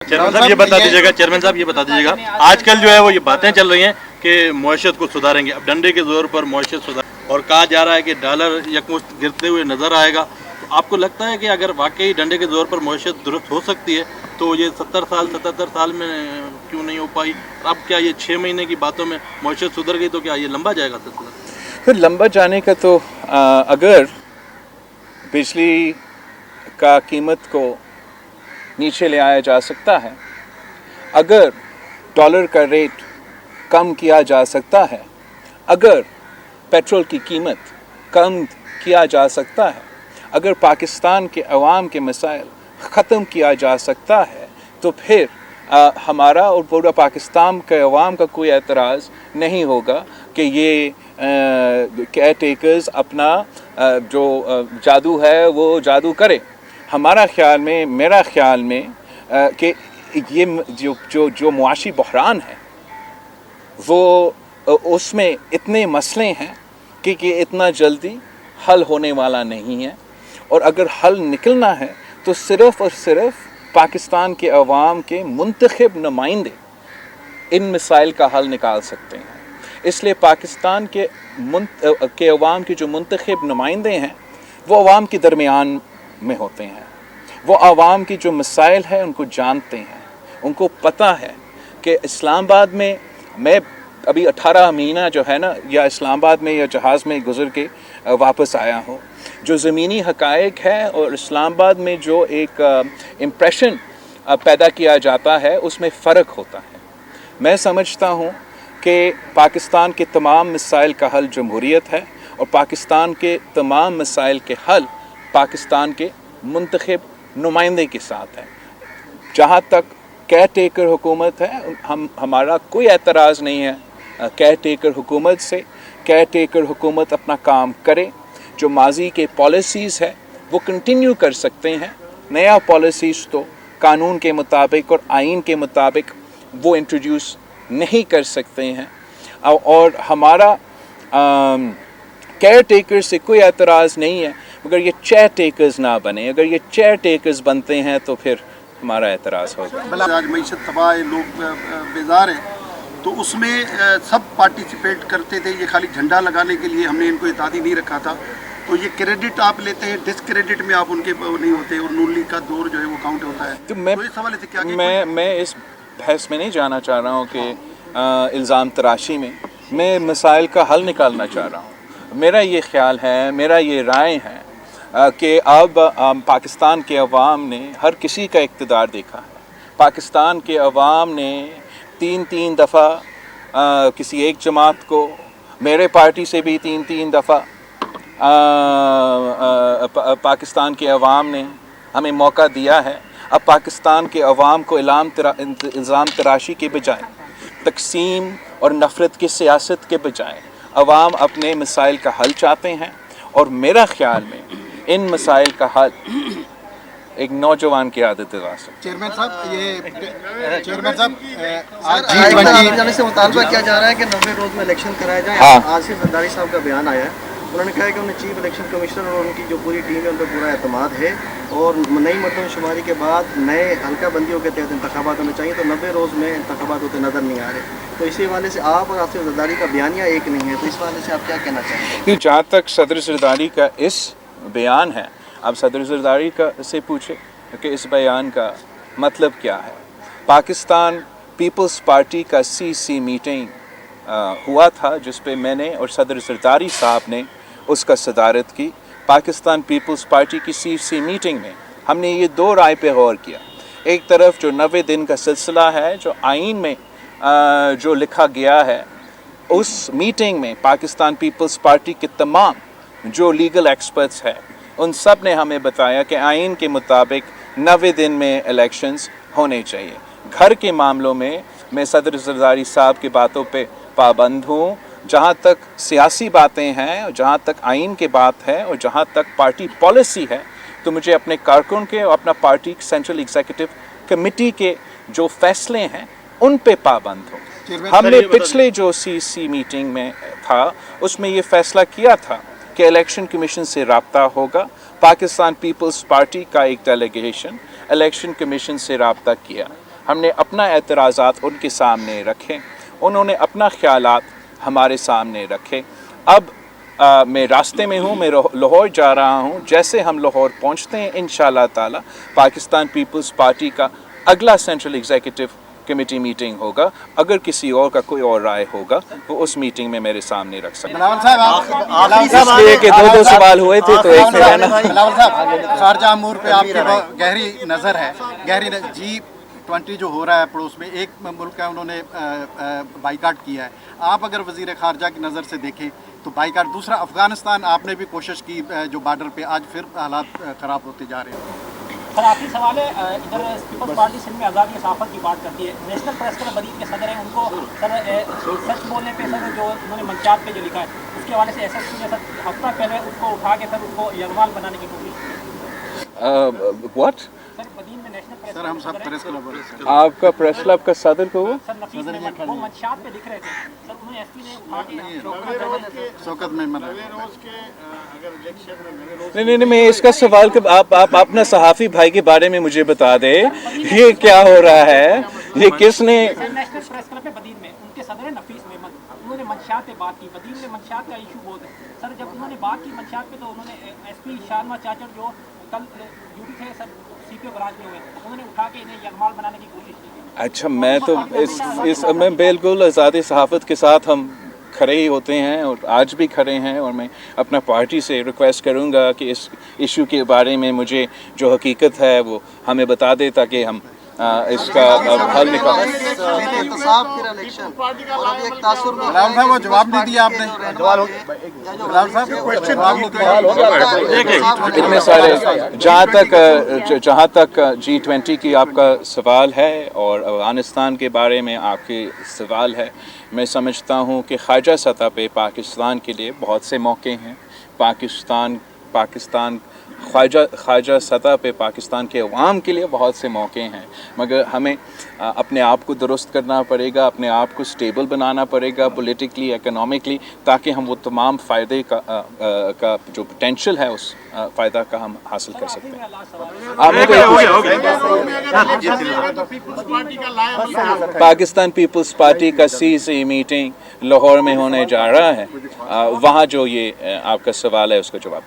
Chairman साहब ये बता दीजिएगा आजकल जो है वो ये बातें चल रही हैं कि मुआशरत को सुधारेंगे, अब डंडे के जोर पर मुआशरत सुधार, और कहा जा रहा है कि डॉलर यकमुश्त गिरते हुए नजर आएगा। तो आपको लगता है कि अगर वाकई डंडे के जोर पर मुआशरत दुरुस्त हो सकती है तो ये 77 साल में क्यों नहीं हो पाई? अब क्या ये 6 महीने की बातों में मुआशरत सुधर गई तो क्या ये लंबा जाएगा सिलसिला? फिर लंबा जाने का तो अगर बिजली का कीमत को नीचे ले आया जा सकता है, अगर डॉलर का रेट कम किया जा सकता है, अगर पेट्रोल की कीमत कम किया जा सकता है, अगर पाकिस्तान के अवाम के मसाइल ख़त्म किया जा सकता है, तो फिर हमारा और पूरा पाकिस्तान के अवाम का कोई एतराज़ नहीं होगा कि ये केयर टेकर्स अपना जो जादू है वो जादू करे। हमारा ख्याल में, मेरा ख्याल में कि ये जो मुआशी बहरान है वो उसमें इतने मसले हैं कि इतना जल्दी हल होने वाला नहीं है, और अगर हल निकलना है तो सिर्फ़ और सिर्फ पाकिस्तान के अवाम के मुंतखब नुमाइंदे इन मसाइल का हल निकाल सकते हैं। इसलिए पाकिस्तान के अवाम के जो मुंतखब नुमाइंदे हैं वो अवाम के दरमियान में होते हैं, वो अवाम की जो मसाइल है उनको जानते हैं, उनको पता है कि इस्लामाबाद में मैं अभी 18 महीना जो है ना, या इस्लामाबाद में या जहाज़ में गुज़र के वापस आया हूँ, जो ज़मीनी हक़ाइक़ है और इस्लामाबाद में जो एक इम्प्रेशन पैदा किया जाता है उसमें फ़र्क होता है। मैं समझता हूँ कि पाकिस्तान के तमाम मसाइल का हल जमहूरियत है, और पाकिस्तान के तमाम मसाइल के हल पाकिस्तान के मुंतखब नुमाइंदे के साथ है। जहाँ तक केयर टेकर हुकूमत है, हमारा कोई एतराज़ नहीं है केयर टेकर हुकूमत से। केयर टेकर हुकूमत अपना काम करे, जो माजी के पॉलिसीज़ है वो कंटिन्यू कर सकते हैं, नया पॉलिसीज़ तो कानून के मुताबिक और आइन के मुताबिक वो इंट्रोड्यूस नहीं कर सकते हैं। और हमारा केयर टेकर से कोई एतराज़ नहीं है, मगर ये चेयर टेकर्स ना बने। अगर ये चेयर टेकर्स बनते हैं तो फिर हमारा एतराज़ होगा। आज मईशत तबाह है, लोग बेजार हैं, तो उसमें सब पार्टिसिपेट करते थे। ये खाली झंडा लगाने के लिए हमने इनको इत्यादि नहीं रखा था। तो ये क्रेडिट आप लेते हैं, डिसक्रेडिट में आप उनके नहीं होते, और नून लीग का दौर जो है वो काउंट होता है। तो मैं इस हवाले से क्या मैं इस बहस में नहीं जाना चाह रहा हूँ कि इल्ज़ाम तराशी में, मैं मसाइल का हल निकालना चाह रहा हूँ। मेरा ये ख़्याल है, मेरा ये राय है कि अब पाकिस्तान के अवाम ने हर किसी का इक़्तिदार देखा है। पाकिस्तान के अवाम ने तीन दफ़ा किसी एक जमात को, मेरे पार्टी से भी तीन दफ़ा पाकिस्तान के अवाम ने हमें मौका दिया है। अब पाकिस्तान के अवाम को इल्ज़ाम तराशी के बजाय, तकसीम और नफ़रत की सियासत के बजाय अवाम अपने मसाइल का हल चाहते हैं, और मेरा ख़्याल में इन मसाइल का हल एक नौजवान की आदत है। चेयरमैन साहब आज जाने से मुतालबा किया जा रहा है कि 90 रोज़ में इलेक्शन कराया जाए। हाँ। आसिफ जरदारी साहब का बयान आया है, उन्होंने कहा है कि उन्हें चीफ इलेक्शन कमिश्नर और उनकी जो पूरी टीम है उन पर पूरा एतमाद है, और नई मरदमशुमारी के बाद नए हल्का बंदियों के तहत इंतखाबात होने चाहिए, तो 90 रोज़ में इंतखाबात होते नज़र नहीं आ रहे। तो इसी हवाले से आप और आसिफ जरदारी का बयानिया एक नहीं है, तो इस हवाले से आप क्या कहना चाहेंगे? जहाँ तक सदर जरदारी का इस बयान है, आप सदर जरदारी का से पूछे कि इस बयान का मतलब क्या है। पाकिस्तान पीपल्स पार्टी का CC मीटिंग हुआ था, जिस पे मैंने और सदर जरदारी साहब ने उसका सदारत की। पाकिस्तान पीपल्स पार्टी की CC मीटिंग में हमने ये दो राय पे गौर किया। एक तरफ जो 90 दिन का सिलसिला है, जो आइन में जो लिखा गया है, उस मीटिंग में पाकिस्तान पीपल्स पार्टी के तमाम जो लीगल एक्सपर्ट्स हैं उन सब ने हमें बताया कि आइन के मुताबिक 90 दिन में इलेक्शंस होने चाहिए। घर के मामलों में मैं सदर जरदारी साहब की बातों पे पाबंद हूँ। जहाँ तक सियासी बातें हैं, और जहाँ तक आइन की बात है, और जहाँ तक पार्टी पॉलिसी है, तो मुझे अपने कारकुन के और अपना पार्टी सेंट्रल एग्जीक्यूटिव कमेटी के जो फैसले हैं उन पे पाबंद हूँ। हमने पिछले जो CC मीटिंग में था उसमें ये फ़ैसला किया था कि इलेक्शन कमीशन से रब्ता होगा। पाकिस्तान पीपल्स पार्टी का एक डेलीगेशन इलेक्शन कमीशन से रब्ता किया। ہم نے اپنا اعتراضات ان کے سامنے رکھے, انہوں نے اپنا خیالات ہمارے سامنے رکھے. اب میں راستے میں ہوں, میں لاہور جا رہا ہوں. جیسے ہم لاہور پہنچتے ہیں انشاءاللہ تعالی پاکستان پیپلز پارٹی کا اگلا سینٹرل ایگزیکٹو کمیٹی میٹنگ ہوگا. اگر کسی اور کا کوئی اور رائے ہوگا وہ اس میٹنگ میں میرے سامنے رکھ سکتے ہیں. اس لیے کہ دو سوال ہوئے تھے تو ایک میں رہنا. بلاول صاحب, خارجہ امور پہ آپ کی گہری نظر ہے, G20 جو ہو رہا ہے پڑوس میں, ایک ملک ہے انہوں نے بائیکاٹ کیا ہے. آپ اگر وزیر خارجہ کی نظر سے دیکھیں تو بائیکاٹ. دوسرا افغانستان, آپ نے بھی کوشش کی جو بارڈر پہ, آج پھر حالات خراب ہوتے جا رہے ہیں. سر آخری سوال ہے, ادھر پیپلز پارٹی سندھ میں آزادی صحافت کی بات کرتی ہے, نیشنل پریس کلب بدید کے صدر ہیں, ان کو سر سچ بولنے پہ سر جو انہوں نے منشیات پہ جو لکھا ہے اس کے حوالے سے ایس ایس پی نے سر ہفتہ پہلے اس کو اٹھا کے سر اس کو یرغمال بنانے کی کوشش کی. واٹ سر بدید میں نیشنل پریس سر ہم سب پریس کلب آپ کا پریس کلب کا صدر کو ہوا؟ سر نفیس احمد وہ منشیات پہ لکھ رہے تھے سر, انہوں نے ایس پی نے اٹھا کے شوکت میں نہیں, میں اس کا سوال کہ آپ اپنا صحافی بھائی کے بارے میں مجھے بتا دیں یہ کیا ہو رہا ہے, یہ کس نے. نیشنل پریس کلب بدید میں ان کے صدر ہیں نفیس احمد, انہوں نے منشیات پہ بات کی. بدید میں منشیات کا ایشو بہت ہے سر. جب انہوں نے بات کی منشیات پہ تو انہوں نے ایس پی شارما چاچر جو کل ڈیوٹی تھے سر سی پی او برانچ میں ہوئے, انہوں نے اٹھا کے انہیں یرغمال بنانے کی کوشش کی. اچھا, میں تو اس میں بالکل آزادی صحافت کے ساتھ ہم کھڑے ہی ہوتے ہیں اور آج بھی کھڑے ہیں, اور میں اپنا پارٹی سے ریکویسٹ کروں گا کہ اس ایشو کے بارے میں مجھے جو حقیقت ہے وہ ہمیں بتا دے تاکہ ہم اس کا حل نکالیں. بلاول صاحب وہ جواب نہیں دیا آپ نے. بلاول صاحب جواب نہیں دیا. اتنے سارے جہاں تک G20 کی آپ کا سوال ہے اور افغانستان کے بارے میں آپ کے سوال ہے, میں سمجھتا ہوں کہ خارجہ سطح پہ پاکستان کے لیے بہت سے موقع ہیں. پاکستان خارجہ سطح پہ پاکستان کے عوام کے لیے بہت سے موقع ہیں, مگر ہمیں اپنے آپ کو درست کرنا پڑے گا, اپنے آپ کو سٹیبل بنانا پڑے گا پولیٹیکلی, اکنامکلی, تاکہ ہم وہ تمام فائدے کا جو پوٹینشیل ہے اس فائدہ کا ہم حاصل کر سکتے ہیں. پاکستان پیپلز پارٹی کا CC میٹنگ لاہور میں ہونے جا رہا ہے, وہاں جو یہ آپ کا سوال ہے اس کا جواب